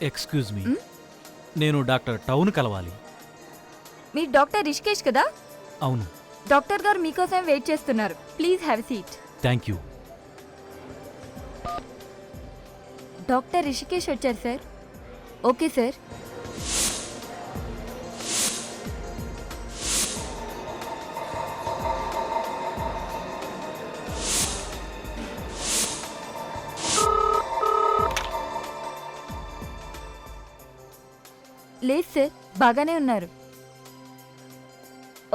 Excuse me, నేను doctor town కలవాలి. మీరు డాక్టర్ రిషికేష్ కదా? అవును. డాక్టర్ గారు మీకోసం వెయిట్ చేస్తున్నారు. Please have seat. Thank you. Doctor Rishikesh వచ్చారు సార్. Okay sir. లేదు సార్, బాగానే ఉన్నారు.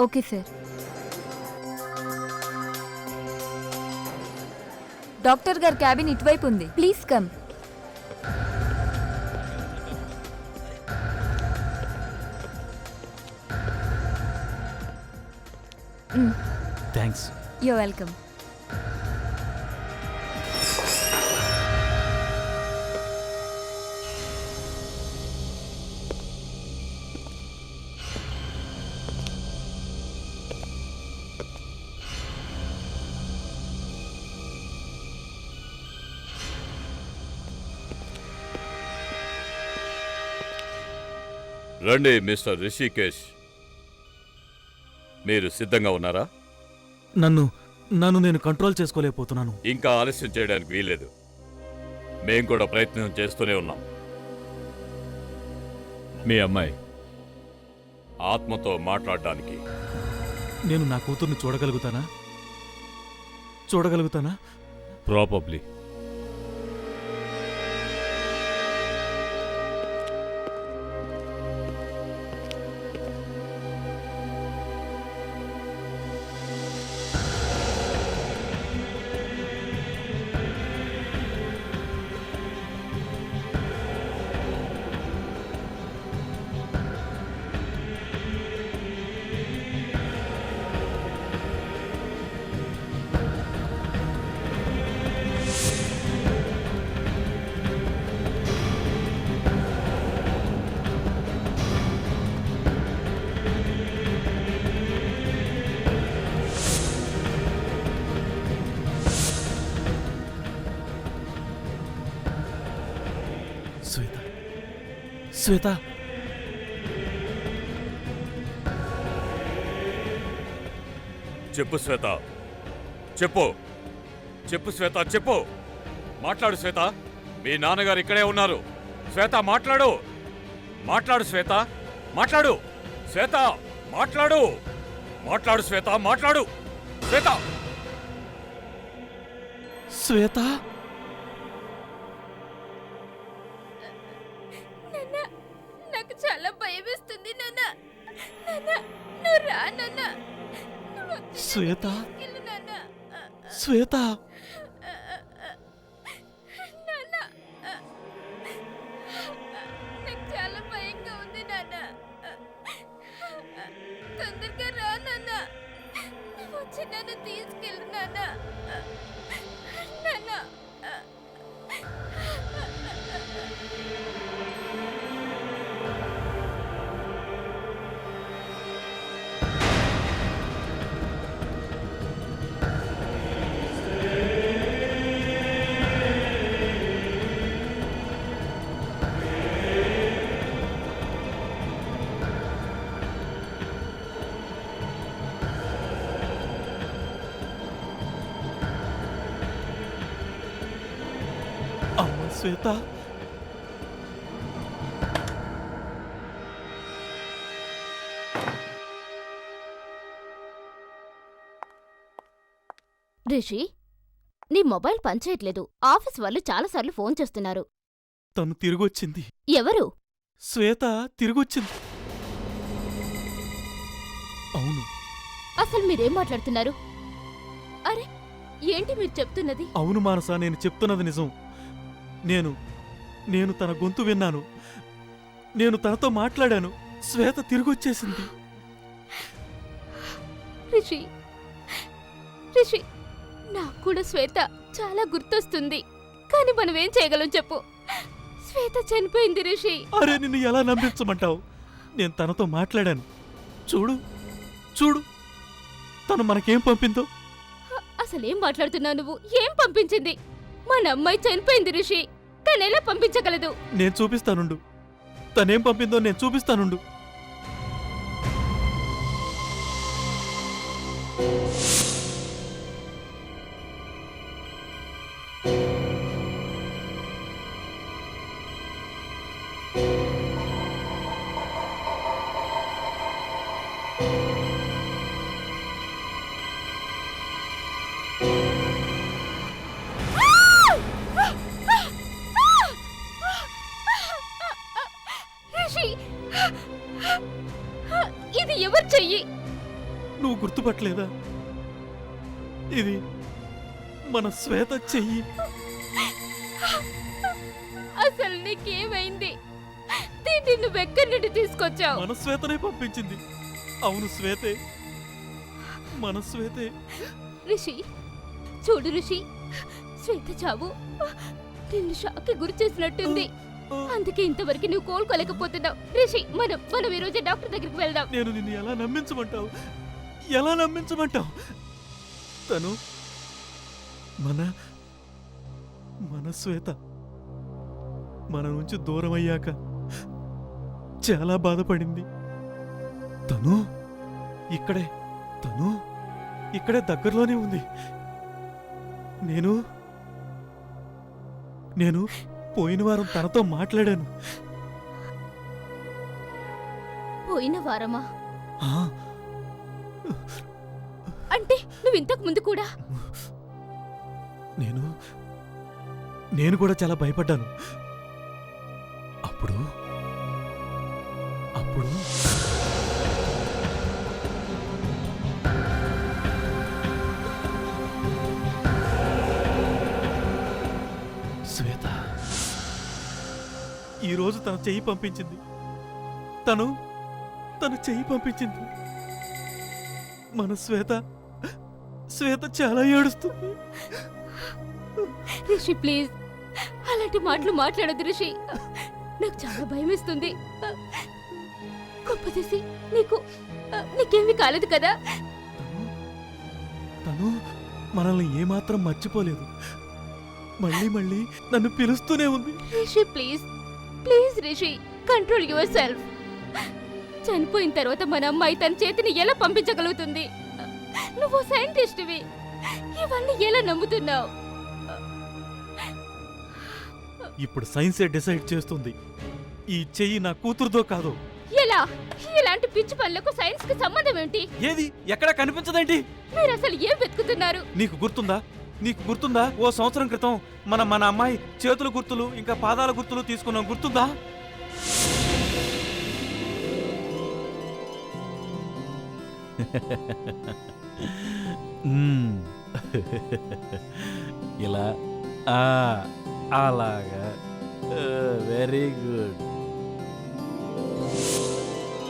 Okay sir. డాక్టర్ గారి క్యాబిన్ ఇటువైపు ఉంది. Please come. Thanks. You welcome. రండి మిస్టర్ రిషికేష్, మీరు సిద్ధంగా ఉన్నారా? నన్ను నేను కంట్రోల్ చేసుకోలేకపోతున్నాను. ఇంకా ఆలస్యం చేయడానికి వీల్లేదు. మేం కూడా ప్రయత్నం చేస్తూనే ఉన్నాం. మీ అమ్మాయి ఆత్మతో మాట్లాడడానికి. నేను నా కూతుర్ని చూడగలుగుతానా? ప్రాబబ్లీ. శ్వేత, చెప్పు శ్వేత, చెప్పు శ్వేత, చెప్పు. మాట్లాడు శ్వేత, మీ నాన్నగారు ఇక్కడే ఉన్నారు. శ్వేత మాట్లాడు. శ్వేత మాట్లాడు. శ్వేత మాట్లాడు. శ్వేత మాట్లాడు. శ్వేత. నాకు చాలా భయమేస్తుంది నాన్న. నువ్వు రా నాన్న. శ్వేత. నాన్న. శ్వేత. నాకు చాలా భయంగా ఉంది నాన్న. తొందరగా రా నాన్న. నువ్వు వచ్చి నన్ను తీసుకెళ్ళు నాన్న. నాన్న. శ్వేత. రిషి, నీ మొబైల్ పనిచేయట్లేదు. ఆఫీస్ వాళ్ళు చాలాసార్లు ఫోన్ చేస్తున్నారు. తను తిరిగొచ్చింది. ఎవరు? శ్వేత తిరిగొచ్చింది. అవును. అసలు మీరేం మాట్లాడుతున్నారు? అరే, ఏంటి మీరు చెప్తున్నది? అవును మానస, నేను చెప్తున్నది నిజం. నేను తన గొంతు విన్నాను. నేను తనతో మాట్లాడాను. శ్వేత తిరిగొచ్చేసింది. రిషి, నాకు కూడా శ్వేత చాలా గుర్తొస్తుంది. కానీ మనం ఏం చేయగలం చెప్పు? శ్వేత చనిపోయింది రిషి. అరే, నిన్ను ఎలా నమ్మించమంటావు? నేను తనతో మాట్లాడాను. చూడు తను మనకేం పంపిందో. అసలేం మాట్లాడుతున్నావు నువ్వు? ఏం పంపించింది? మన అమ్మాయి చనిపోయింది రిషి, తనెలా పంపించగలదు? నేను చూపిస్తానుండు. తనేం పంపిందో నేను చూపిస్తానుండు. రిషి, ఇది ఎవరు చెయ్యి? నువ్వు గుర్తుపట్టలేదా? ఇది మన శ్వేత చెయ్యి. అసలు నీకేమైంది? దీన్ని నువ్వెక్కడి నుండి తీసుకొచ్చావు? మన శ్వేతనే పంపించింది. అవును, శ్వేతే, మన శ్వేతే. రిషి, చూడు రిషి, శ్వేత చావు నిన్ను షాక్కి గురి చేసినట్టుంది. అందుకే ఇంతవరకు నువ్వు కోలుకోలేకపోతున్నావు. రిషి, మనం ఈ రోజు డాక్టర్ దగ్గరికి వెళ్దాం. నేను నిన్ను ఎలా నమ్మించమంటావు? ఎలా నమ్మించమంటావు? తను మన శ్వేత మన నుంచి దూరం అయ్యాక చాలా బాధపడింది. తను ఇక్కడే దగ్గరలోనే ఉంది. నేను పోయిన వారం తనతో మాట్లాడాను. పోయిన వారమా? ఆ, అంటే నువ్వు ఇంతకు ముందు కూడా? నేను కూడా చాలా భయపడ్డాను. అప్పుడు శ్వేత ఈరోజు తన చెయ్యి పంపించింది. తను చెయ్యి పంపించింది. మన శ్వేత చాలా ఏడుస్తుంది. రిషి, ప్లీజ్ అలాంటి మాటలు మాట్లాడదు రిషి. నాకు చాలా భయం వేస్తుంది. గొప్ప నీకేమీ కాలేదు కదా? తను మనల్ని ఏమాత్రం మర్చిపోలేదు. మళ్ళీ నన్ను పిలుస్తూనే ఉంది. Rishi, please Rishi, control your self. చనిపోయిన తర్వాత మన అమ్మాయి తన చేతిని ఎలా పంపించగలుగుతుంది? నువ్వు సైంటిస్ట్వి, ఇవన్నీ ఎలా నమ్ముతున్నావు? ఇప్పుడు సైన్సే డిసైడ్ చేస్తుంది ఈ చెయ్యి నా కూతురుదో కాదో. ఎలా? ఇలాంటి పిచ్చి పనులకు సైన్స్ కి సంబంధం ఏంటి? ఏది ఎక్కడా కనిపించదేంటి? మీరు అసలు ఏం వెతుకుతున్నారు? నీకు గుర్తుందా ఓ సంవత్సరం క్రితం మన అమ్మాయి చేతుల గుర్తులు ఇంకా పాదాల గుర్తులు తీసుకున్నాం, గుర్తుందా? ఇలా అలాగా, వెరీ గుడ్.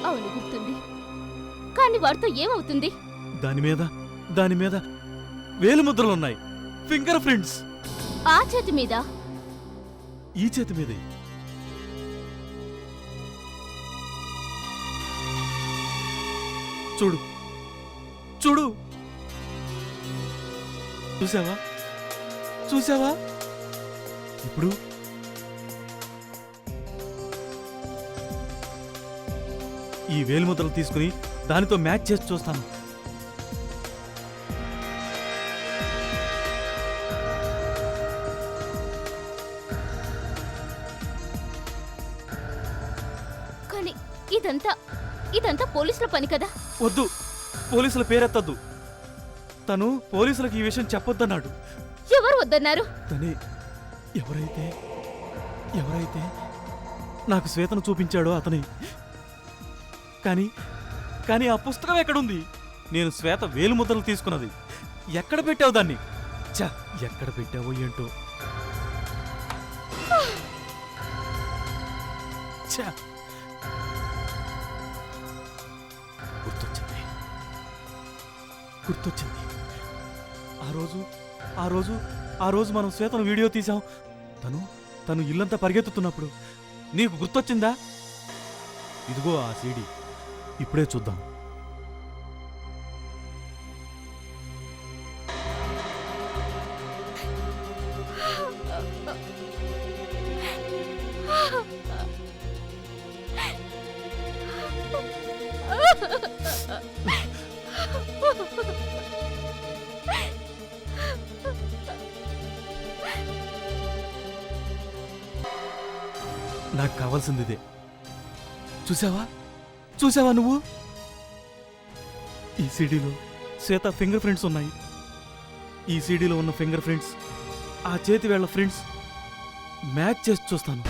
అవును, గుర్తుంది. కానీ వాడితో ఏమవుతుంది? దాని మీద వేలు ముద్రలున్నాయి, ఫింగర్ ప్రింట్స్. ఆ చేతి మీద? ఈ చేతి మీద. చూడు చూసావా? ఇప్పుడు ఈ వేలుముద్రలు తీసుకుని దానితో మ్యాచ్ చేసి చూస్తాను. కానీ ఇదంతా పోలీసుల పని కదా? వద్దు, పోలీసుల పేరెత్తద్దు. తను పోలీసులకు ఈ విషయం చెప్పొద్దన్నాడు. ఎవరు వద్దన్నారు? తనే ఎవరైతే నాకు శ్వేతను చూపించాడో అతనే. కానీ ఆ పుస్తకం ఎక్కడుంది? నేను శ్వేత వేలుముద్రలు తీసుకున్నది. ఎక్కడ పెట్టావు దాన్ని? ఎక్కడ పెట్టావో ఏంటో. గుర్తొచ్చింది. ఆ రోజు మనం శ్వేతను వీడియో తీసాం. తను ఇల్లంతా పరిగెత్తుతున్నప్పుడు నీకు గుర్తొచ్చిందా? ఇదిగో ఆ సీడీ, ఇప్పుడే చూద్దాం. నాకు కావాల్సింది ఇదే. చూసావా చూసావా నువ్వు? ఈ సీడీలో శ్వేత ఫింగర్ ప్రింట్స్ ఉన్నాయి. ఈ సీడీలో ఉన్న ఫింగర్ ప్రింట్స్ ఆ చేతి వేళ్ల ప్రింట్స్ మ్యాచ్ చేసి చూస్తాను.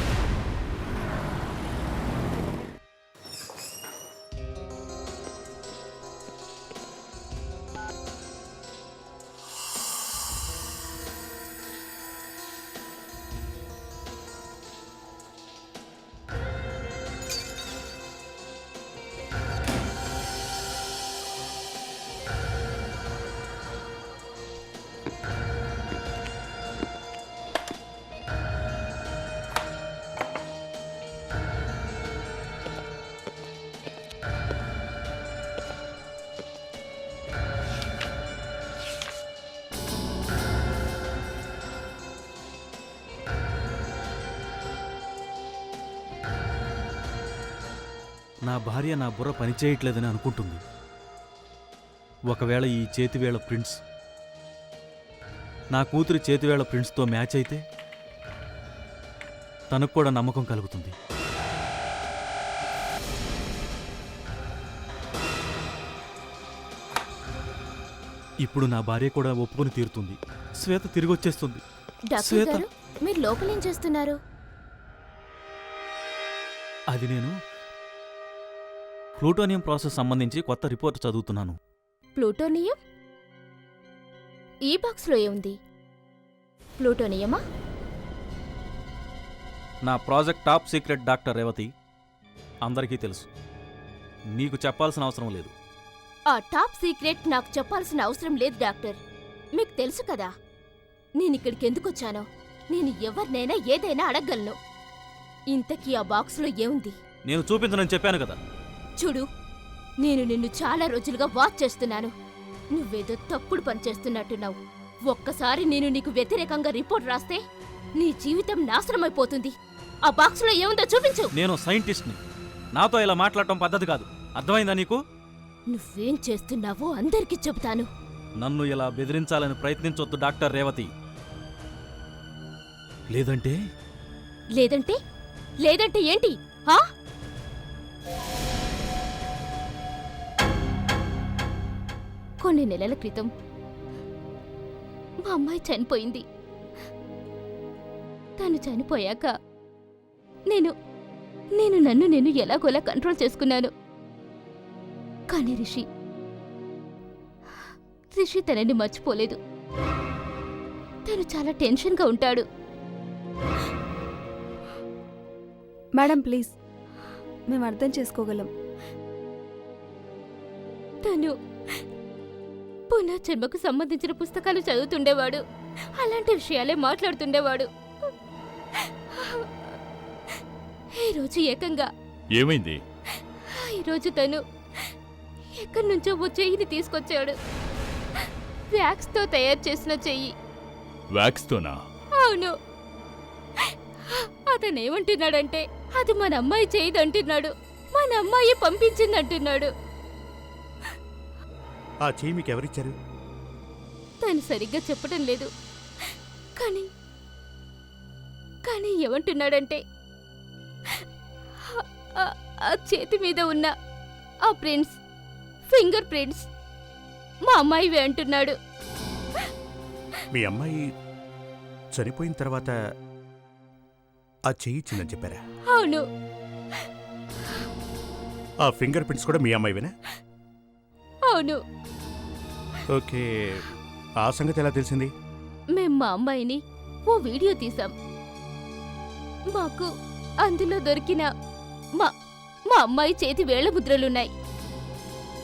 నా భార్య నా బుర్ర పనిచేయట్లేదని అనుకుంటుంది. ఒకవేళ ఈ చేతివేళ్ల ప్రింట్స్ నా కూతురి చేతివేళ్ల ప్రింట్స్తో మ్యాచ్ అయితే తనకు కూడా నమ్మకం కలుగుతుంది. ఇప్పుడు నా భార్య కూడా ఒప్పుకొని తీరుతుంది. శ్వేత తిరిగి వచ్చేస్తుంది. డాక్టర్ శ్వేత గారు, మీరు లోపలేం చేస్తున్నారు? అది నేను ప్లూటోనియం ప్రాసెస్ సంబంధించి కొత్త రిపోర్ట్ చదువుతున్నాను. ప్లూటోనియం? ఈ బాక్స్లో ఏముంది? ప్లూటోనియమా? నా project top secret doctor Revathi. అందరికీ తెలుసు, నీకు చెప్పాల్సిన అవసరం లేదు. ఆ టాప్ సీక్రెట్ నాకు చెప్పాల్సిన అవసరం లేదు డాక్టర్. మీకు తెలుసు కదా నేనిక్కడికి ఎందుకొచ్చానో. నేను ఎవరినైనా ఏదైనా అడగగలను. ఇంతకీ ఆ బాక్స్లో ఏముంది? నేను చూపించనని చెప్పాను కదా. చూడు, నేను నిన్ను చాలా రోజులుగా వాచ్ చేస్తున్నాను. నువ్వేదో తప్పుడు పని చేస్తున్నట్టున్నావు. ఒక్కసారి నేను నీకు వ్యతిరేకంగా రిపోర్ట్ రాస్తే నీ జీవితం నాశనమైపోతుంది. ఆ బాక్స్లో ఏముందో చూపించు. నేను సైంటిస్ట్ని. నాతో ఇలా మాట్లాడటం పద్ధతి కాదు. అర్థమైందా నీకు? నువ్వేం చేస్తున్నావో అందరికీ చెబుతాను. నన్ను ఇలా బెదిరించాలని ప్రయత్నించొద్దు డాక్టర్ రేవతి. లేదంటే లేదంటే లేదంటే ఏంటి? హా? కొన్ని నెలల క్రితం మా అమ్మాయి చనిపోయింది. తను చనిపోయాక నేను నన్ను ఎలాగోలా కంట్రోల్ చేసుకున్నాను. కానీ రిషి తనని మర్చిపోలేదు. తను చాలా టెన్షన్గా ఉంటాడు. మేడం ప్లీజ్, మేము అర్థం చేసుకోగలం. తను పునర్జన్మకు సంబంధించిన పుస్తకాలు చదువుతుండేవాడు. అలాంటి విషయాలే మాట్లాడుతుండేవాడు. ఈరోజు ఏకంగా ఏమైంది? ఈరోజు తను ఎక్కడి నుంచో ఓ చెయ్యిని తీసుకొచ్చాడు. వ్యాక్స్తో తయారు చేసిన చెయ్యి. వ్యాక్స్తోనా? అవును. అతనేమంటున్నాడంటే అది మన అమ్మాయి చేయదంటున్నాడు. మన అమ్మాయి పంపించిందంటున్నాడు. ఆ చెయ్యి మీకు ఎవరిచ్చారు? తను సరిగ్గా చెప్పడం లేదు. కానీ ఏమంటున్నాడంటే ఆ చేతి మీద ఉన్న ఆ ప్రింట్స్, ఫింగర్ ప్రింట్స్ మా అమ్మాయివే అంటున్నాడు. మీ అమ్మాయి చనిపోయిన తర్వాత ఆ చెయ్యి ఇచ్చిందని చెప్పారా? అవును. ఆ ఫింగర్ ప్రింట్స్ కూడా మీ అమ్మాయివేనా? అవును. ఓకే, ఆ సంగతి ఎలా తెలిసింది? మేం మా అమ్మాయిని ఓ వీడియో తీసాం. మాకు అందులో దొరికిన మా అమ్మాయి చేతి వేళ్ల ముద్రలున్నాయి.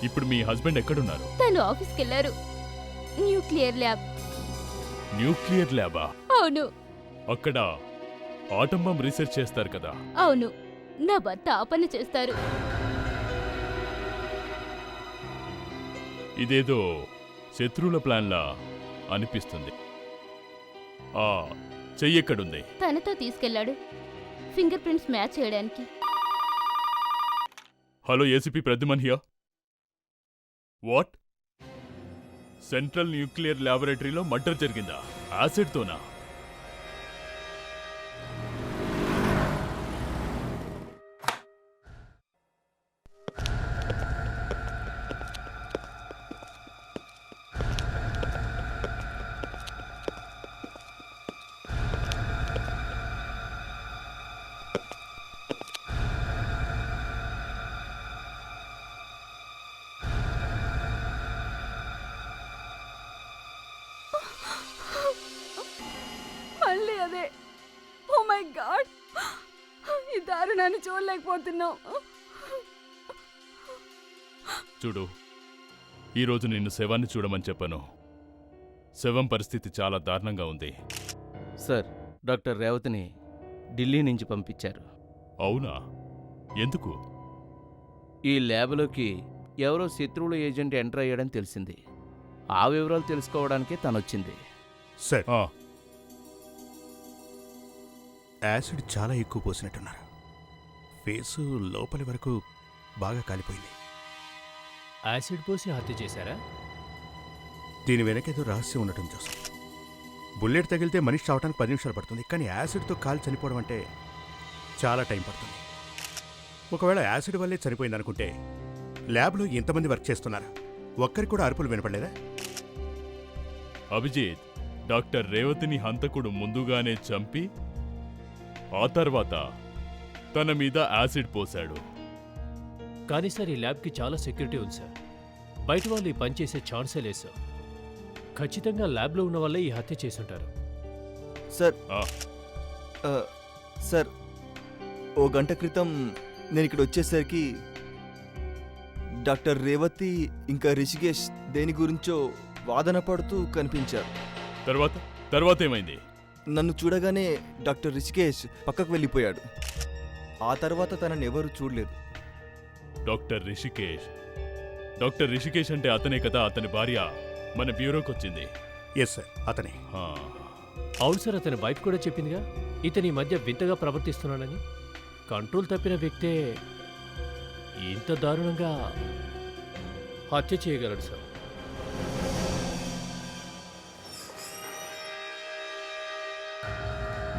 ఇప్పుడు మీ హస్బెండ్ ఎక్కడున్నారు? తను ఆఫీస్కెళ్లారు. Nuclear lab. న్యూక్లియర్ ల్యాబా? అవును. అక్కడ ఆటం బాంబ్ రీసెర్చ్ చేస్తారు కదా? అవును. నా భర్త ఆ పని చేస్తారు. ఇదేదో శత్రువుల ప్లాన్లా అనిపిస్తుంది. ఆ చెయ్యెక్కడుంది? తనతో తీసుకెళ్లాడు ఫింగర్ ప్రింట్స్ మ్యాచ్ చేయడానికి. Hello ACP Pradyuman here. What? Central nuclear ల్యాబొరేటరీలో మర్డర్ జరిగిందా? యాసిడ్తోనా? మళ్ళీ అదే. ఓ మై గాడ్, ఈ దారుణాన్ని చూడలేకపోతున్నాం. చూడు, ఈరోజు నిన్ను శవాన్ని చూడమని చెప్పాను. శవం పరిస్థితి చాలా దారుణంగా ఉంది. సార్, డాక్టర్ రేవతిని ఢిల్లీ నుంచి పంపించారు. అవునా? ఎందుకు? ఈ ల్యాబ్లోకి ఎవరో శత్రువుల ఏజెంట్ ఎంటర్ అయ్యాడని తెలిసింది. ఆ వివరాలు తెలుసుకోవడానికే తనొచ్చింది. సార్, ఆ, యాసిడ్ చాలా ఎక్కువ పోసినట్టున్నారు. ఫేసు లోపలి వరకు బాగా కాలిపోయింది. యాసిడ్ పోసి హత్య చేశారా? దీని వెనకేదో రహస్యం ఉండటం చూస్తాం. బుల్లెట్ తగిలితే మనిషి చావడానికి 10 నిమిషాలు పడుతుంది, కానీ యాసిడ్తో కాలు చనిపోవడం అంటే చాలా టైం పడుతుంది. ఒకవేళ యాసిడ్ వల్లే చనిపోయిందనుకుంటే ల్యాబ్లో ఇంతమంది వర్క్ చేస్తున్నారు, ఒక్కరికి కూడా అరుపులు వినపడలేదా? అభిజిత్, డాక్టర్ రేవతిని హంతకుడు ముందుగానే చంపి ఆ తర్వాత తన మీద యాసిడ్ పోశాడు. కానీ సార్, ఈ ల్యాబ్కి చాలా సెక్యూరిటీ ఉంది సార్. బయట వాళ్ళు ఈ పని చేసే ఛాన్సే లేదు సార్. ఖచ్చితంగా ల్యాబ్లో ఉన్న వాళ్ళే ఈ హత్య చేసుంటారు. సార్, ఆ, సార్, ఓ గంట క్రితం నేను ఇక్కడ వచ్చేసరికి డాక్టర్ రేవతి ఇంకా రిషికేష్ దేని గురించో వాదన పడుతూ కనిపించారు. తర్వాత ఏమైంది? నన్ను చూడగానే డాక్టర్ రిషికేష్ పక్కకు వెళ్ళిపోయాడు. ఆ తర్వాత తనని ఎవరూ చూడలేదు. డాక్టర్ రిషికేష్ అంటే అతనే కదా అతని భార్య మన బ్యూరోకి వచ్చింది. ఎస్ సార్, అతనే. ఆ, అవును సార్, అతని వైఫ్ కూడా చెప్పిందిగా ఇతని ఈ మధ్య వింతగా ప్రవర్తిస్తున్నాడని. కంట్రోల్ తప్పిన వ్యక్తే ఇంత దారుణంగా హత్య చేయగలడు సార్.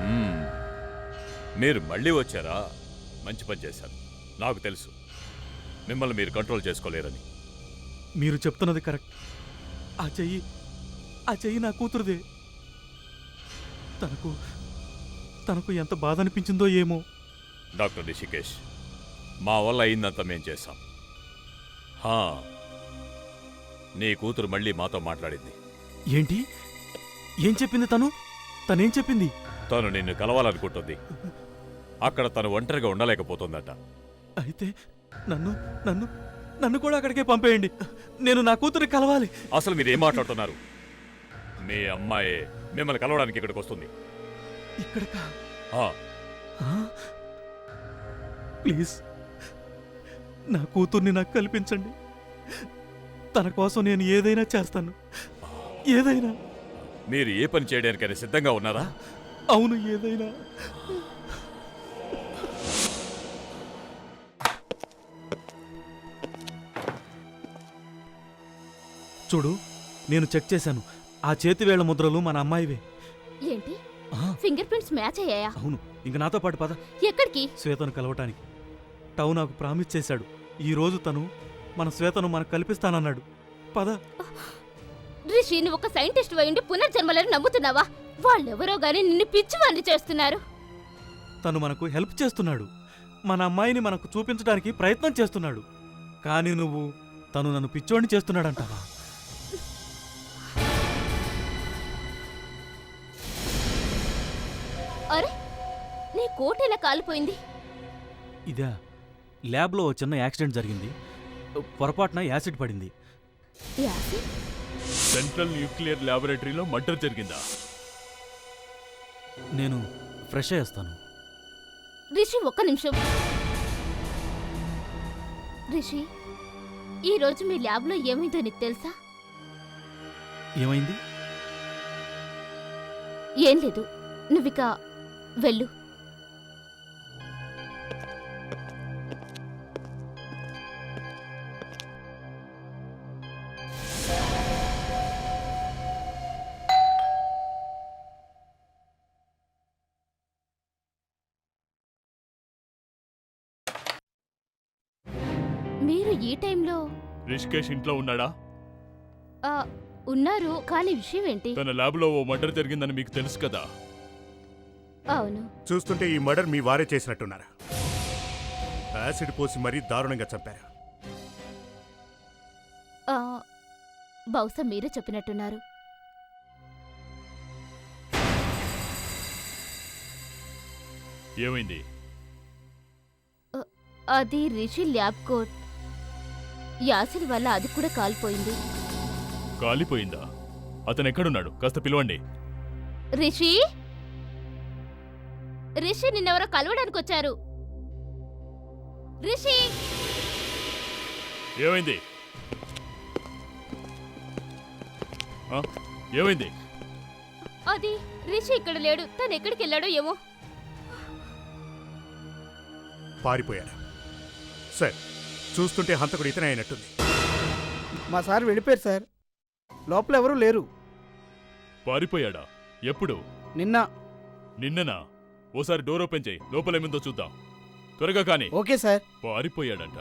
మ్మ్. మీరు మళ్ళీ వచ్చారా? మంచి పని చేశారు. నాకు తెలుసు మిమ్మల్ని మీరు కంట్రోల్ చేసుకోలేరని. మీరు చెప్తున్నది కరెక్ట్. ఆ చెయ్యి నా కూతురుదే. తనకు ఎంత బాధ అనిపించిందో ఏమో. డాక్టర్ రిషికేష్, మా వల్ల అయిందంతా మేం చేశాం. హా, నీ కూతురు మళ్ళీ మాతో మాట్లాడింది. ఏంటి? ఏం చెప్పింది తనేం చెప్పింది? తను నిన్ను కలవాలనుకుంటుంది. అక్కడ తను ఒంటరిగా ఉండలేకపోతుందట. అయితే నన్ను కూడా అక్కడికే పంపేయండి. నేను నా కూతురు కలవాలి. అసలు మీరేం మాట్లాడుతున్నారు? మీ అమ్మాయి మిమ్మల్ని కలవడానికి ఇక్కడికి వస్తుంది. ఇక్కడికా? ఆ, ప్లీజ్ నా కూతుర్ని నాకు కల్పించండి. తన కోసం నేను ఏదైనా చేస్తాను. ఏదైనా. మీరు ఏ పని చేయడానికైనా సిద్ధంగా ఉన్నారా? అవును, ఏదైనా. చూడు, నేను చెక్ చేశాను. ఆ చేతివేళ్ల ముద్రలు మన అమ్మాయివే. ఏంటి? ఆ, ఫింగర్ ప్రింట్స్ మ్యాచ్ అయ్యాయా? అవును. ఇంక నాతో పాటు పద. ఎక్కడికి? శ్వేతను కలవటానికి. టౌ నాకు ప్రామిస్ చేశాడు. ఈ రోజు తను మన శ్వేతను మనకు కల్పిస్తానన్నాడు. పద. రిషి, నువ్వు ఒక సైంటిస్ట్ అయ్యుండి పునర్జన్మలను నమ్ముతున్నావా? వాళ్ళెవరో గానీ నిన్ను పిచ్చివాణ్ణి చేస్తున్నారు. తను మనకు హెల్ప్ చేస్తున్నాడు. మన అమ్మాయిని మనకు చూపించడానికి ప్రయత్నం చేస్తున్నాడు. కానీ తను నన్ను పిచ్చోడిని చేస్తున్నాడంటావా? అరే, నీ కోట్ ఇలా కాలిపోయింది. ఇదా, ల్యాబ్లో ఓ చిన్న యాక్సిడెంట్ జరిగింది. పొరపాటున యాసిడ్ పడింది. యాసిడ్? సెంట్రల్ న్యూక్లియర్ ల్యాబొరేటరీలో మర్డర్ జరిగిందా? నేను ఫ్రెష్ అయ్యేస్తాను. రిషి, ఒక్క నిమిషం. రిషి, ఈరోజు మీ ల్యాబ్లో ఏమైందో నీకు తెలుసా? ఏమైంది? ఏం లేదు, నువ్విక వెళ్ళు. మీరు ఈ టైంలో రిషికేష్ ఇంట్లో ఉన్నాడా? ఆ, ఉన్నారు, కానీ విషయం ఏంటి? తన ల్యాబ్లో ఓ మర్డర్ జరిగిందని మీకు తెలుసు కదా. అవును. చూస్తుంటే ఈ మర్డర్ మీ వారే చేసినట్టున్నారా? యాసిడ్ పోసి మరీ దారుణంగా చంపారు. ఆ, బహుశా మీరే చెప్పినట్టున్నారు. ఏమైంది? అది రిషి ల్యాబ్ కోట్. యాసిడ్ వల్ల అది కూడా కాలిపోయింది. కాలిపోయిందా? అతను ఎక్కడున్నాడు? కాస్త పిలవండి. రిషి, రిషి నిన్నెవరో కలవడానికి వచ్చారు. రిషి! ఏమైంది? ఆ? ఏమైంది? అది రిషి ఇక్కడ లేడు. తను ఎక్కడికి వెళ్ళాడో ఏమో. పారిపోయారా? సార్, చూస్తుంటే హంతకుడు ఇతనే అయినట్టుంది. మా సార్ వెళ్ళిపోయారు సార్. లోపల ఎవరూ లేరు. పారిపోయాడా? ఎప్పుడు? నిన్న. నిన్ననా? ఓసారి డోర్ ఓపెన్ చేయి, లోపలేమిందో చూద్దాం. త్వరగా కానీ. Okay sir. పారిపోయాడంట.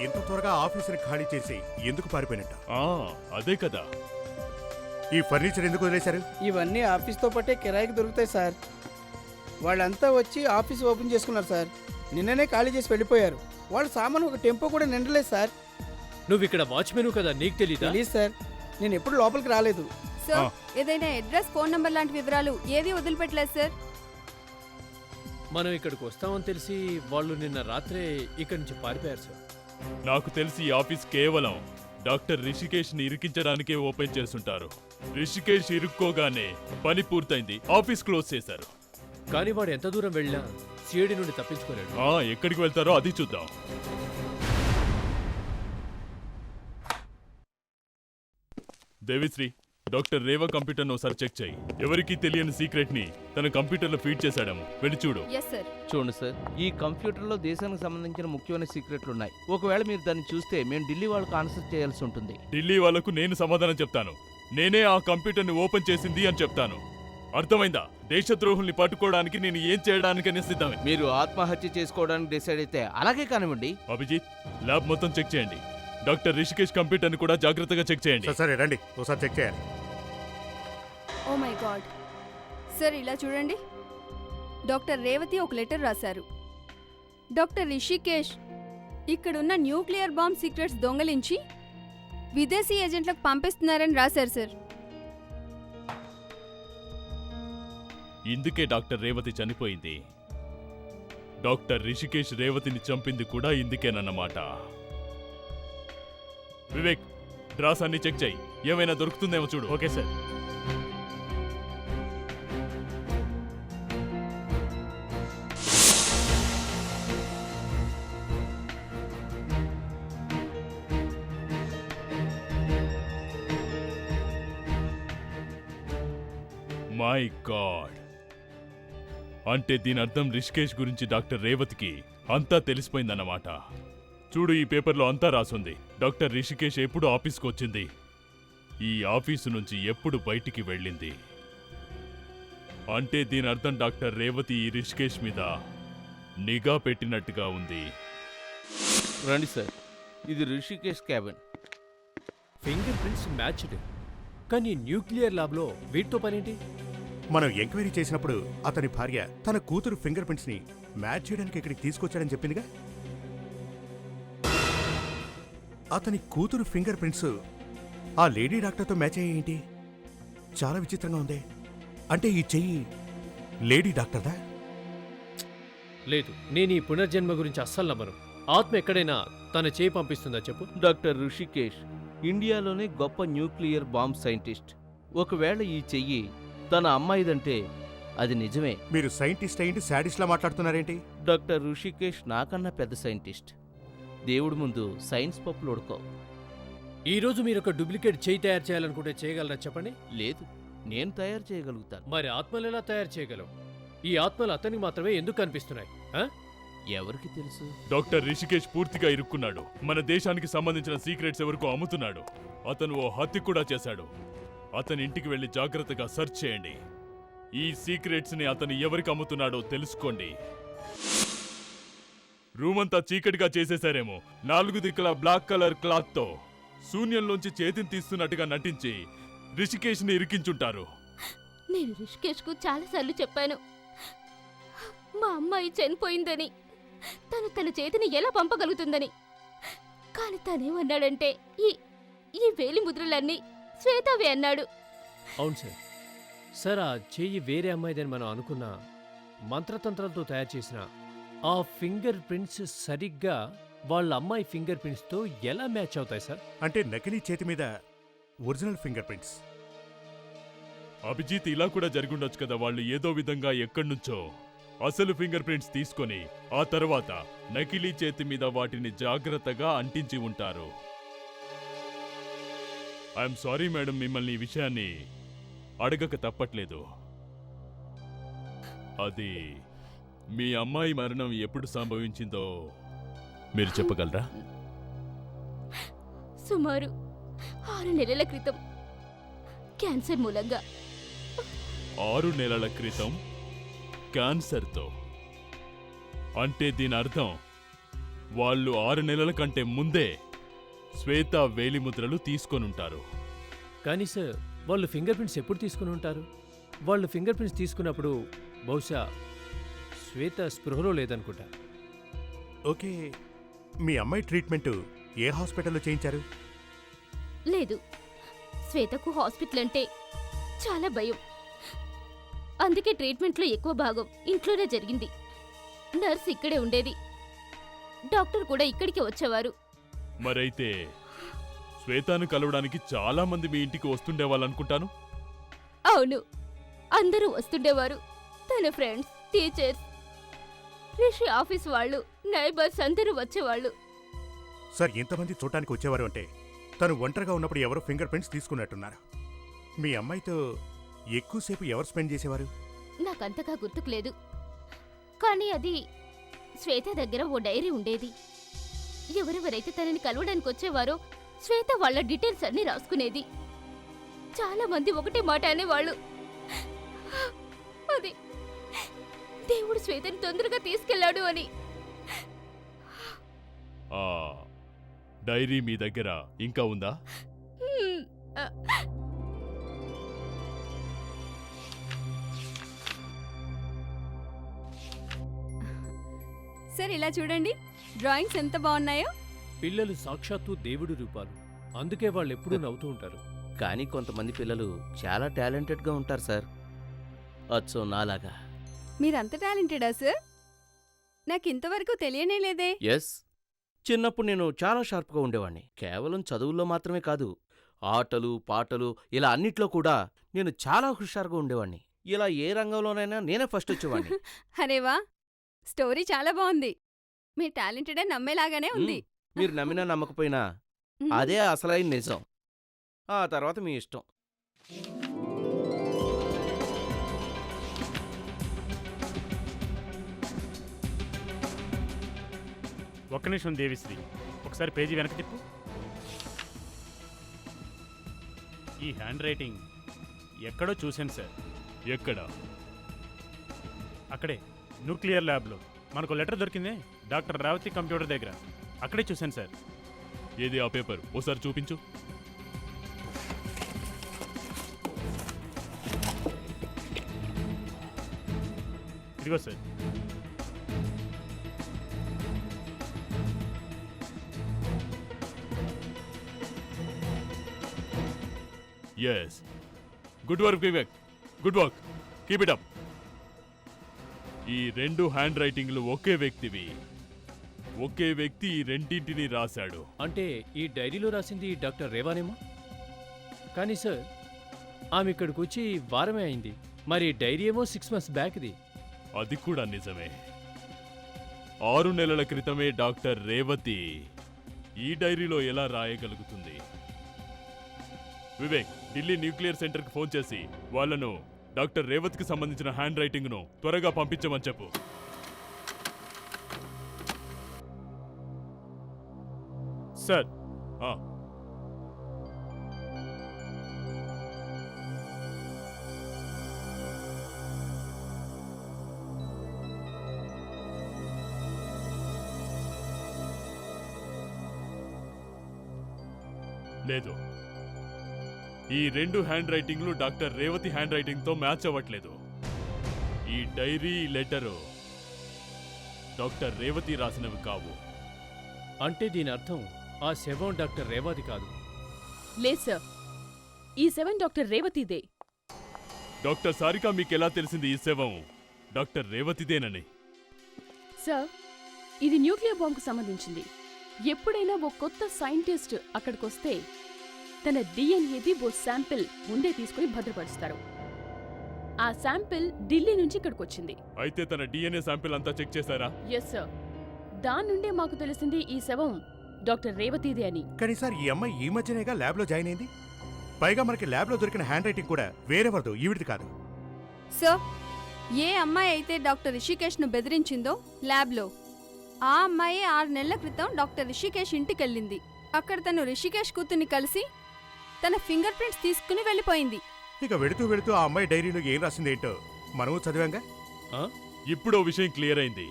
ఇంత త్వరగా ఆఫీసుని ఖాళీ చేసి ఎందుకు పారిపోయినట్ట? అదే కదా. ఈ ఫర్నిచర్ ఎందుకు వదిలేశారు? ఇవన్నీ ఆఫీస్తో పాటే కిరాయికి దొరుకుతాయి సార్. వాళ్ళంతా వచ్చి ఆఫీస్ ఓపెన్ చేసుకున్నారు సార్. నిన్ననే ఖాళీ చేసి వెళ్ళిపోయారు. వాళ్ళ సామాను ఒక టెంపో కూడా నిండలేదు సార్. నువ్వు ఇక్కడ వాచ్మెన్ కదా, నీకు తెలీదా? తెలీదు సార్, నేను ఎప్పుడు లోపలికి రాలేదు. సార్, ఏదైనా అడ్రస్, ఫోన్ నంబర్ లాంటి వివరాలు ఏది వదిలిపెట్టలేదు సార్. మనం ఇక్కడికి వస్తామని తెలిసి వాళ్ళు నిన్న రాత్రే ఇక్కడి నుంచి పారిపోయారు సార్. నాకు తెలిసి ఈ ఆఫీస్ కేవలం డాక్టర్ రిషికేష్ ని ఇరికించడానికే ఓపెన్ చేస్తుంటారు. రిషికేష్ ఇరుక్కోగానే పని పూర్తయింది, ఆఫీస్ క్లోజ్ చేశారు. కానీ వాడు ఎంత దూరం వెళ్ళినా సిఐడి నుండి తప్పించుకోలేడు. ఎక్కడికి వెళ్తారో అది చూద్దాం. దేవిశ్రీ, డాక్టర్ రేవా కంప్యూటర్ను ఒకసారి చెక్ చేయి. ఎవరికీ తెలియని సీక్రెట్ ని తన కంప్యూటర్లో ఫీడ్ చేశాడేమో, వెళ్ళి చూడు. Yes sir. చూడండి సార్, ఈ కంప్యూటర్లో దేశానికి సంబంధించిన ముఖ్యమైన సీక్రెట్లు ఉన్నాయి. ఒకవేళ మీరు దాన్ని చూస్తే మేము ఢిల్లీ వాళ్ళకు ఆన్సర్ చేయాల్సి ఉంటుంది. ఢిల్లీ వాళ్లకు నేను సమాధానం చెప్తాను. నేనే ఆ కంప్యూటర్ని ఓపెన్ చేసింది అని చెప్తాను. అర్థమైందా? దేశద్రోహుల్ని పట్టుకోవడానికి నేను ఏం చేయడానికైనా సిద్ధమే. మీరు ఆత్మహత్య చేసుకోవడానికి డిసైడ్ అయితే అలాగే కానివ్వండి. అభిజిత్, ల్యాబ్ మొత్తం చెక్ చేయండి. డాక్టర్ రిషికేష్ కంప్యూటర్ని కూడా జాగ్రత్తగా చెక్ చేయండి. సరే రండి, ఒకసారి చెక్ చేయాలి. ఓ మై గాడ్ సార్, ఇలా చూడండి. డాక్టర్ రేవతి ఒక లెటర్ రాశారు. డాక్టర్ రిషికేష్ ఇక్కడున్న న్యూక్లియర్ బాంబ్ సీక్రెట్స్ దొంగలించి విదేశీ ఏజెంట్లకు పంపిస్తున్నారని రాశారు సార్. ఇందుకే డాక్టర్ రేవతి చనిపోయింది. డాక్టర్ రిషికేష్ రేవతిని చంపింది కూడా ఇందుకేనన్నమాట. వివేక్, డ్రాస్ అన్ని చెక్ చేయి, ఏమైనా దొరుకుతుందేమో చూడు. Okay sir. మై గాడ్, అంటే దీని అర్థం రిషికేష్ గురించి డాక్టర్ రేవతికి అంతా తెలిసిపోయిందన్నమాట. చూడు, ఈ పేపర్లో అంతా రాసుంది. డాక్టర్ రిషికేష్ ఎప్పుడు ఆఫీస్కి వచ్చింది, ఈ ఆఫీసు నుంచి ఎప్పుడు బయటికి వెళ్ళింది. అంటే దీని అర్థం డాక్టర్ రేవతి ఈ రిషికేష్ మీద నిఘా పెట్టినట్టుగా ఉంది. రండి సార్, ఇది Rishikesh cabin. Finger prints matched, కానీ న్యూక్లియర్ ల్యాబ్లో వీటితో పనేంటి? మనం ఎంక్వైరీ చేసినప్పుడు అతని భార్య తన కూతురు ఫింగర్ ప్రింట్స్ ని మ్యాచ్ చేయడానికి ఇక్కడికి తీసుకొచ్చాడని చెప్పిందిగా. అతని కూతురు ఫింగర్ ప్రింట్స్ ఆ లేడీ డాక్టర్తో మ్యాచ్ అయ్యేంటి? చాలా విచిత్రంగా ఉంది. అంటే ఈ చెయ్యి లేడీ డాక్టర్దా? లేదు, నేను ఈ పునర్జన్మ గురించి అస్సలు నమ్మను. ఆత్మ ఎక్కడైనా తన చేయి పంపిస్తుందా చెప్పు? డాక్టర్ రిషికేష్ ఇండియాలోనే గొప్ప న్యూక్లియర్ బాంబ్ సైంటిస్ట్. ఒకవేళ ఈ చెయ్యి తన అమ్మాయిదంటే అది నిజమే. మీరు సైంటిస్ట్ అయింది శాడిస్ట్లా మాట్లాడుతున్నారేంటి? డాక్టర్ రిషికేష్ నాకన్నా పెద్ద సైంటిస్ట్. దేవుడి ముందు సైన్స్ పప్పులు ఉడకో. ఈరోజు మీరు ఒక డూప్లికేట్ చేయి తయారు చేయాలనుకుంటే చేయగలరా చెప్పండి? లేదు, నేను తయారు చేయగలుగుతాను. మరి ఆత్మలు ఎలా తయారు చేయగలవు? ఈ ఆత్మలు అతనికి మాత్రమే ఎందుకు కనిపిస్తున్నాయి? ఎవరికి తెలుసు? డాక్టర్ రిషికేష్ పూర్తిగా ఇరుక్కున్నాడు. మన దేశానికి సంబంధించిన సీక్రెట్స్ ఎవరికో అమ్ముతున్నాడు. అతను ఓ హత్య కూడా చేశాడు. అతని ఇంటికి వెళ్లి జాగ్రత్తగా సెర్చ్ చేయండి. ఈ సీక్రెట్స్ ని అతను ఎవరికి అమ్ముతున్నాడో తెలుసుకోండి. రూమ్ అంతా చీకటిగా చేసేశారేమో. 4 దిక్కుల బ్లాక్ కలర్ క్లాత్ తో శూన్యంలోంచి చేతిని తీస్తున్నట్టుగా నటించి రిషికేష్ ని ఇరికించుంటారు. నేను రిషికేష్కు చాలాసార్లు చెప్పాను, మా అమ్మాయి చనిపోయిందని, తను తన చేతిని ఎలా పంపగలుగుతుందని. కాని తనేమన్నాడంటే ఈ వేలి ముద్రలన్నీ శ్వేతవే అన్నాడు. అవును సార్. సార్, ఆ చెయ్యి వేరే అమ్మాయిదని మనం అనుకున్న మంత్రతంత్రాలతో తయారు చేసిన ఆ ఫింగర్ ప్రింట్స్ సరిగ్గా వాళ్ళ అమ్మాయి ఫింగర్ ప్రింట్స్తో ఎలా మ్యాచ్ అవుతాయి సార్? అంటే నకిలీ చేతి మీద ఒరిజినల్ ఫింగర్ ప్రింట్స్. అభిజిత్, ఇలా కూడా జరిగుండొచ్చు కదా. వాళ్ళు ఏదో విధంగా ఎక్కడ్నుంచో అసలు ఫింగర్ ప్రింట్స్ తీసుకొని ఆ తర్వాత నకిలీ చేతి మీద వాటిని జాగ్రత్తగా అంటించి ఉంటారు. ఐఎమ్ సారీ మేడం, మిమ్మల్ని ఈ విషయాన్ని అడగక తప్పట్లేదు. అది మీ అమ్మాయి మరణం ఎప్పుడు సంభవించిందో మీరు చెప్పగలరా? సుమారు 6 నెలల క్రితం క్యాన్సర్ మూలంగా. 6 నెలల క్రితం క్యాన్సర్తో? అంటే దీని అర్థం వాళ్ళు 6 నెలల కంటే ముందే శ్వేత వేలిముద్రలు తీసుకొనుంటారు. కానీ సార్, వాళ్ళు ఫింగర్ ప్రింట్స్ ఎప్పుడు తీసుకుని ఉంటారు? వాళ్ళు ఫింగర్ ప్రింట్స్ తీసుకున్నప్పుడు బహుశా శ్వేత స్పృహలో లేదనుకుంటా. ఓకే, మీ అమ్మాయి ట్రీట్మెంట్ ఏ హాస్పిటల్లో చేయించారు? లేదు, శ్వేతకు హాస్పిటల్ అంటే చాలా భయం. అందుకే ట్రీట్మెంట్లో ఎక్కువ భాగం ఇంట్లోనే జరిగింది. నర్స్ ఇక్కడే ఉండేది, డాక్టర్ కూడా ఇక్కడికే వచ్చేవారు. మరైతే శ్వేతను కలవడానికి చాలా మంది మీ ఇంటికి వస్తుండేవాళ్ళనుకుంటాను. అవును, అందరూ వస్తుండేవారు. తన ఫ్రెండ్స్, టీచర్స్, రిషి ఆఫీస్ వాళ్ళు, నైబర్స్ అందరూ వచ్చేవాళ్ళు. సార్, ఇంతమంది చూడటానికి వచ్చేవారు అంటే తను ఒంటరిగా ఉన్నప్పుడు ఎవరో ఫింగర్ ప్రింట్స్ తీసుకున్నట్టున్నారు. మీ అమ్మాయితో ఎక్కువసేపు ఎవరు స్పెండ్ చేసేవారు? నాకంతగా గుర్తుకు లేదు, కానీ అది శ్వేత దగ్గర ఓ డైరీ ఉండేది. ఎవరెవరైతే తనని కలవడానికి వచ్చేవారో శ్వేత వాళ్ళ డీటెయిల్స్ అన్నీ రాసుకునేది. చాలా మంది ఒకటే మాట అనేవాళ్ళు, అది దేవుడు శ్వేతని తొందరగా తీసుకెళ్లాడు అని. ఆ డైరీ మీ దగ్గర ఇంకా ఉందా? సార్, ఇలా చూడండి, డ్రాయింగ్స్ ఎంత బాగున్నాయో. పిల్లలు సాక్షాత్తు దేవుడి రూపాలు, అందుకే వాళ్ళు ఎప్పుడూ నవ్వుతూ ఉంటారు. కానీ కొంతమంది పిల్లలు చాలా టాలెంటెడ్గా ఉంటారు సార్, అచ్చో నాలాగా. మీరంత టాలెంటెడా సార్? నాకు ఇంతవరకు తెలియనే లేదే. ఎస్, చిన్నప్పుడు నేను చాలా షార్ప్గా ఉండేవాణ్ణి. కేవలం చదువుల్లో మాత్రమే కాదు, ఆటలు, పాటలు ఇలా అన్నిట్లో కూడా నేను చాలా హుషారుగా ఉండేవాణ్ణి. ఇలా ఏ రంగంలోనైనా నేనే ఫస్ట్ వచ్చేవాణ్ణి. అరేవా, స్టోరీ చాలా బాగుంది. మీ టాలెంటెడ్ అని నమ్మేలాగానే ఉంది. మీరు నమ్మినా నమ్మకపోయినా అదే అసలైన నిజం. ఆ తర్వాత మీ ఇష్టం. ఒక్క నిమిషం దేవిశ్రీ, ఒకసారి పేజీ వెనక తిప్పు. ఈ హ్యాండ్ రైటింగ్ ఎక్కడో చూశాను సార్. ఎక్కడ? అక్కడే న్యూక్లియర్ ల్యాబ్లో మనకు లెటర్ దొరికిందే, డాక్టర్ రేవతి కంప్యూటర్ దగ్గర. అక్కడే చూశాను సార్. ఏది ఆ పేపర్? ఓసారి చూపించు. ఇదిగో sir. Yes, good work Vivek, good work, keep it up. ఈ 2 హ్యాండ్ రైటింగ్లు ఒకే వ్యక్తివి. ఒకే వ్యక్తి ఈ రెండింటిని రాశాడు. అంటే ఈ డైరీలో రాసింది డాక్టర్ రేవానేమో. కానీ సార్, ఆమె ఇక్కడికి వచ్చి వారమే అయింది. మరి డైరీ ఏమో 6 months బ్యాక్ది. అది కూడా నిజమే. 6 నెలల క్రితమే డాక్టర్ రేవతి ఈ డైరీలో ఎలా రాయగలుగుతుంది? వివేక్, ఢిల్లీ న్యూక్లియర్ సెంటర్కి ఫోన్ చేసి వాళ్ళను డాక్టర్ రేవత్కి సంబంధించిన హ్యాండ్ రైటింగ్ను త్వరగా పంపించమని చెప్పు. సార్ ఆ, లేదు, ఈ రెండు హ్యాండ్ రైటింగ్లు డాక్టర్ రేవతి హ్యాండ్ రైటింగ్తో మ్యాచ్ అవ్వట్లేదు. ఈ డైరీ లెటరు డాక్టర్ రేవతి రాసినవి కావు. అంటే దీని అర్థం ఆ శవం డాక్టర్ రేవతి కాదు. లేదు సార్, ఈ శవం డాక్టర్ రేవతిదే. డాక్టర్ సారిక మీకెలా తెలిసింది ఈ శవం డాక్టర్ రేవతిదేనని? సార్, ఇది న్యూక్లియర్ బాంబుకు సంబంధించింది. ఎప్పుడైనా ఓ కొత్త సైంటిస్ట్ అక్కడికొస్తే తన డిఎన్ఏది ఓ శాంపిల్ ముందే తీసుకుని భద్రపరుస్తారు. ఆ శాంపిల్ ఢిల్లీ నుంచి ఇక్కడికొచ్చింది. అయితే తన డిఎన్ఏ శాంపిల్ అంతా చెక్ చేశారా? ఎస్ సార్, దాని నుండే మాకు తెలిసింది ఈ శవం డాక్టర్ రేవతిదే అని. కానీ సార్, ఈ అమ్మాయి ఈ మధ్యనేగా ల్యాబ్లో జాయిన్ అయింది. పైగా మనకి ల్యాబ్లో దొరికిన హ్యాండ్ రైటింగ్ కూడా వేరెవరిదో, ఈవిడిది కాదు. సార్, ఏ అమ్మాయి అయితే డాక్టర్ రిషికేష్ను బెదిరించిందో ల్యాబ్లో, ఆ అమ్మాయి 6 నెలల క్రితం డాక్టర్ రిషికేష్ ఇంటికెళ్ళింది. అక్కడ తను రిషికేష్ కూతుర్ని కలిసి తన ఫింగర్ ప్రింట్స్ తీసుకుని వెళ్ళిపోయింది. ఇక వెళుతూ వెళుతూ ఆ అమ్మాయి డైరీలో ఏం రాసిందేంటో మనము చదివాంగా. ఇప్పుడో విషయం క్లియర్ అయింది.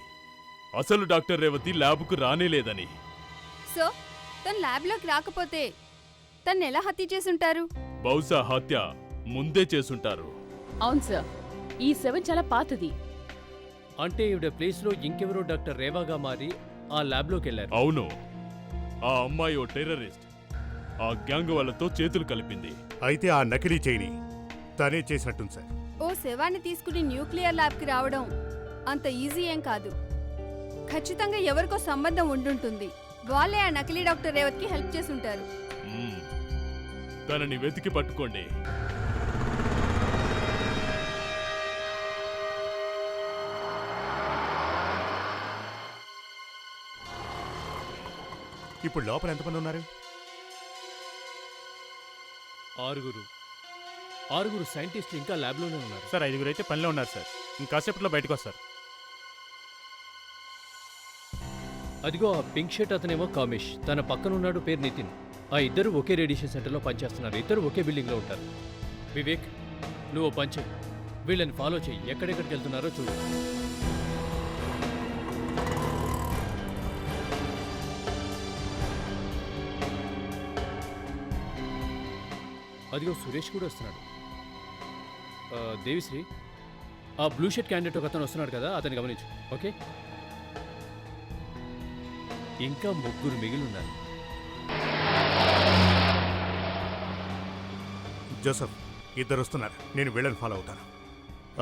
అసలు డాక్టర్ రేవతి ల్యాబ్కు రానేలేదని. సో తను ల్యాబ్లోకి రాకపోతే తను ఎలా హత్య చేసుంటారు? బహుశా హత్య ముందే చేసుంటారు. అవును సార్, ఈ శవం చాలా పాతది. అంటే ఈవిడ ప్లేస్లో ఇంకెవరో డాక్టర్ రేవాగా మారి ఆ ల్యాబ్లోకి వెళ్ళారు. అవును, ఆ అమ్మాయి ఓ టెర్రరిస్ట్. ఆ గ్యాంగ్ వాళ్ళతో చేతులు కలిపింది. అయితే ఆ నకిలీ చైని తనే చేసినట్టుంది సార్. ఓ శవాన్ని తీసుకుని న్యూక్లియర్ ల్యాబ్కి రావడం అంత ఈజీ ఏం కాదు. ఖచ్చితంగా ఎవరికో సంబంధం ఉండుంటుంది. వాళ్ళే ఆ నకిలీ డాక్టర్ రేవత్కి హెల్ప్ చేసుంటారు. తనని వెతికి పట్టుకోండి. ఇప్పుడు లోపల ఎంతమంది ఉన్నారు? 6 సైంటిస్టులు ఇంకా ల్యాబ్లోనే ఉన్నారు. సార్ 5 అయితే పనిలో ఉన్నారు సార్. ఇంకాసేపట్లో బయటకు వస్తారు. అదిగో ఆ పింక్ షర్ట్ అతనేమో కామేష్, తన పక్కన ఉన్నాడు పేరు నితిన్. ఆ ఇద్దరు ఒకే రేడియేషన్ సెంటర్లో పనిచేస్తున్నారు. ఇద్దరు ఒకే బిల్డింగ్లో ఉంటారు. వివేక్, నువ్వు పంచే వీళ్ళని ఫాలో చెయ్యి. ఎక్కడెక్కడికి వెళ్తున్నారో చూడు. అదిగో సురేష్ కూడా వస్తున్నాడు. దేవిశ్రీ, ఆ బ్లూ షర్ట్ క్యాండిడేట్ ఒక అతను వస్తున్నాడు కదా, అతన్ని గమనించు. ఓకే, ఇంకా 3 మిగిలి ఉన్నారు. జోసఫ్, ఇద్దరు వస్తున్నారు. నేను వీళ్ళని ఫాలో అవుతాను.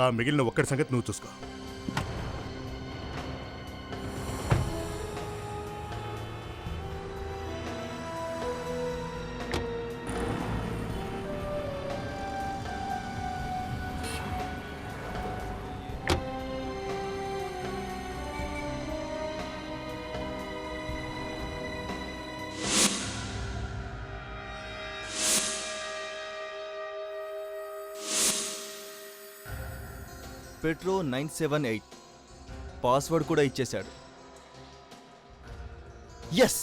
ఆ మిగిలిన ఒక్కడి సంగతి నువ్వు చూసుకో. పెట్రో 978 పాస్వర్డ్ కూడా ఇచ్చేశాడు. ఎస్,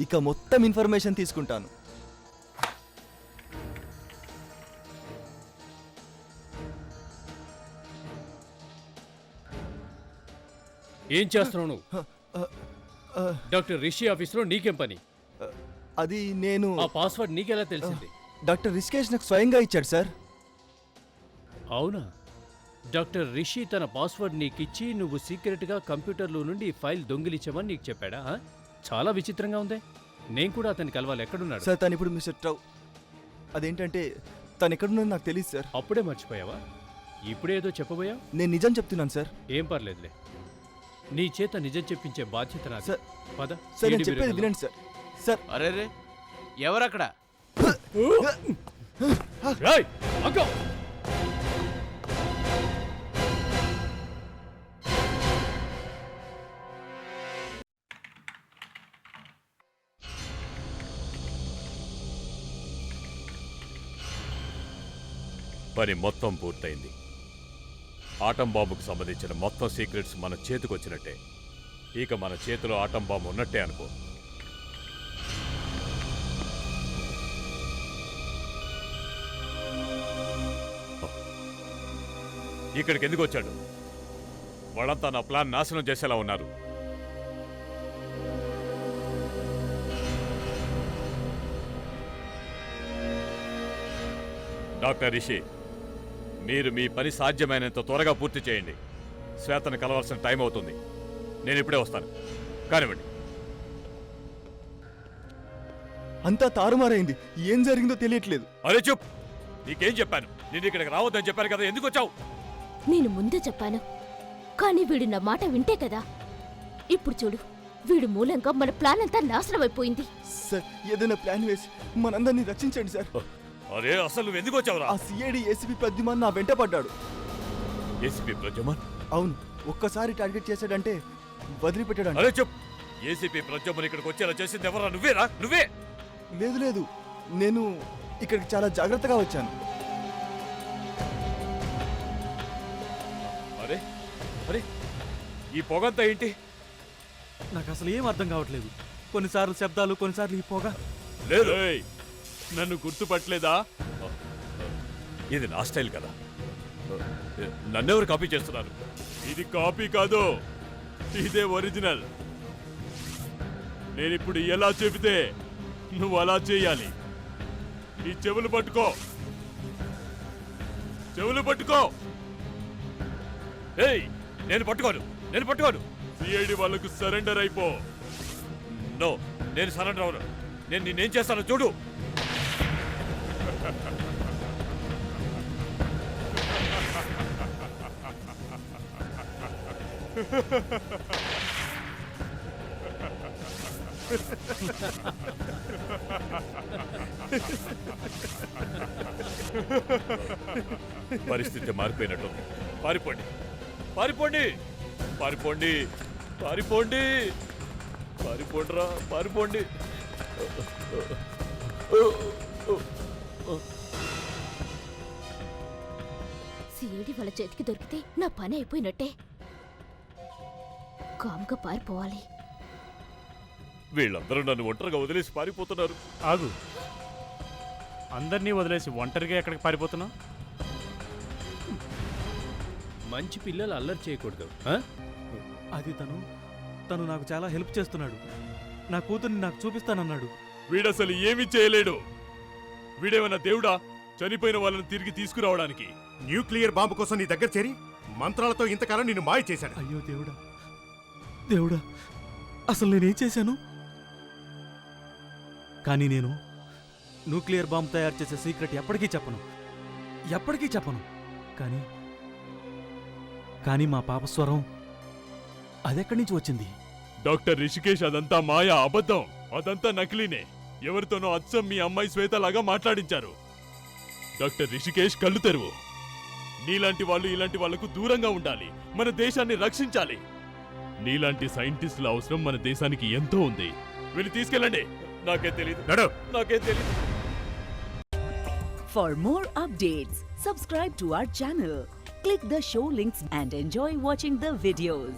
ఇక మొత్తం ఇన్ఫర్మేషన్ తీసుకుంటాను. ఏం చేస్తున్నావు నువ్వు? డాక్టర్ రిషి ఆఫీస్లో నీకేం పని? అది నేను ఆ పాస్వర్డ్ నీకెలా తెలిసింది? డాక్టర్ రిషికేష్ నాకు స్వయంగా ఇచ్చాడు సార్. అవునా? డాక్టర్ రిషి తన పాస్వర్డ్ నీకిచ్చి నువ్వు సీక్రెట్గా కంప్యూటర్లో నుండి ఫైల్ దొంగిలించమని నీకు చెప్పాడా? చాలా విచిత్రంగా ఉందే. నేను కూడా అతన్ని కలవాలి. ఎక్కడున్నాడు సార్? తను ఇప్పుడు మిస్టర్ ట్రౌ. అదేంటంటే తను ఎక్కడున్నాడో నాకు తెలియదు సార్. అప్పుడే మర్చిపోయావా? ఇప్పుడేదో చెప్పబోయా? నేను నిజం చెప్తున్నాను సార్. ఏం పర్లేదులే, నీ చేత నిజం చెప్పించే బాధ్యత నాది. సార్, పద. సార్ నేను చెప్పేది వినండి సార్. సార్, అరే ఎవరక్కడ? పని మొత్తం పూర్తయింది. ఆటం బాంబుకు సంబంధించిన మొత్తం సీక్రెట్స్ మన చేతికొచ్చినట్టే. ఇక మన చేతిలో ఆటం బాంబు ఉన్నట్టే అనుకో. ఇక్కడికి ఎందుకు వచ్చాడు? వాళ్ళంతా నా ప్లాన్ నాశనం చేసేలా ఉన్నారు. డాక్టర్ రిషి, మీరు మీ పని సాధ్యమైనంత త్వరగా పూర్తి చేయండి. శ్వేతను కలవాల్సిన టైం అవుతుంది. నేను ఇప్పుడే వస్తాను. కానివ్వండి. అంతా తారుమారైంది. ఏం జరిగిందో తెలియట్లేదు. అరే చూప్, నీకేం చెప్పాను? నేను ఇక్కడికి రావద్దని చెప్పాను కదా, ఎందుకు వచ్చావు? నేను ముందే చెప్పాను, కానీ వీడు నా మాట వింటే కదా. ఇప్పుడు చూడు, వీడు మూలంగా మన ప్లాన్ అంతా నాశనం అయిపోయింది. సార్, ఏదైనా ప్లాన్ వేసి మనందరినీ రక్షించండి సార్. అరే అసలు నువ్వు ఎందుకు వచ్చావురా? ఆ సిఐడి ఏసీపీ ప్రద్యుమన్ నా వెంట పడ్డాడు. ఏసీపీ ప్రద్యుమన్? అవును, ఒక్కసారి టార్గెట్ చేశాడంటే వదిలిపెట్టాడు. అరే చెప్, ఏసీపీ ప్రద్యుమన్ ఇక్కడికి వచ్చేలా చేసింది ఎవరా? నువ్వేరా? నువ్వే? లేదు లేదు, నేను ఇక్కడికి చాలా జాగ్రత్తగా వచ్చాను. అరే అరే, ఈ పొగంతా ఏంటి? నాకు అసలు ఏం అర్థం కావట్లేదు. కొన్నిసార్లు శబ్దాలు, కొన్నిసార్లు ఈ పొగ. లేదు, నన్ను గుర్తుపట్టలేదా? ఇది నా స్టైల్ కదా. నన్నెవరు కాపీ చేస్తున్నారు? ఇది కాపీ కాదు, ఇదే ఒరిజినల్. నేనిప్పుడు ఎలా చెబితే నువ్వు అలా చేయాలి. ఈ చెవులు పట్టుకో, చెవులు పట్టుకో. ఏయ్, నేను పట్టుకోను. సిఐడి వాళ్ళకు సరెండర్ అయిపో. నో, నేను సరెండర్ అవును. నేను నిన్నేం చేస్తానో చూడు. పరిస్థితి మారిపోయినట్టు. పారిపోండి, పారిపోండి, పారిపోండి, పారిపోండి, పారిపోండిరా, పారిపోండి. సిఐడి వాళ్ళ చేతికి దొరికితే నా పని అయిపోయినట్టే. కామ్గా పారిపోవాలి. వీళ్ళందరూ నన్ను ఒంటరిగా వదిలేసి పారిపోతున్నారు. ఆగు, అందరినీ వదిలేసి ఒంటరిగా ఎక్కడికి పారిపోతున్నావు? మంచి పిల్లలు అల్లరి చేయకూడదు. అది తను నాకు చాలా హెల్ప్ చేస్తున్నాడు. నా కూతుర్ని నాకు చూపిస్తానన్నాడు. వీడసలు ఏమీ చేయలేడు. వీడేమన్నా దేవుడా చనిపోయిన వాళ్ళని తిరిగి తీసుకురావడానికి? న్యూక్లియర్ బాంబు కోసం నీ దగ్గర చేరి మంత్రాలతో ఇంతకాలం నిన్ను మాయ చేశాను. అయ్యో దేవుడా, దేవుడా, అసలు నేనేం చేశాను? కానీ నేను న్యూక్లియర్ బాంబు తయారు చేసే సీక్రెట్ ఎప్పటికీ చెప్పను. కానీ మా పాప స్వరం అదెక్కడి నుంచి వచ్చింది? డాక్టర్ రిషికేష్, అదంతా మాయా, అబద్ధం. అదంతా నకిలీనే. ఎవరితోనో అచ్చం మీ అమ్మాయి శ్వేతలాగా మాట్లాడించారు. డాక్టర్ రిషికేష్, కళ్ళు తెరువు. నీలాంటి వాళ్ళు ఇలాంటి వాళ్లకు దూరంగా ఉండాలి. మన దేశాన్ని రక్షించాలి. నీలాంటి సైంటిస్టుల అవసరం మన దేశానికి ఎంతో ఉంది. వీళ్ళు తీసుకెళ్ళండి. నాకేం తెలీదు. For more updates, subscribe to our channel, click the show links and enjoy watching the videos.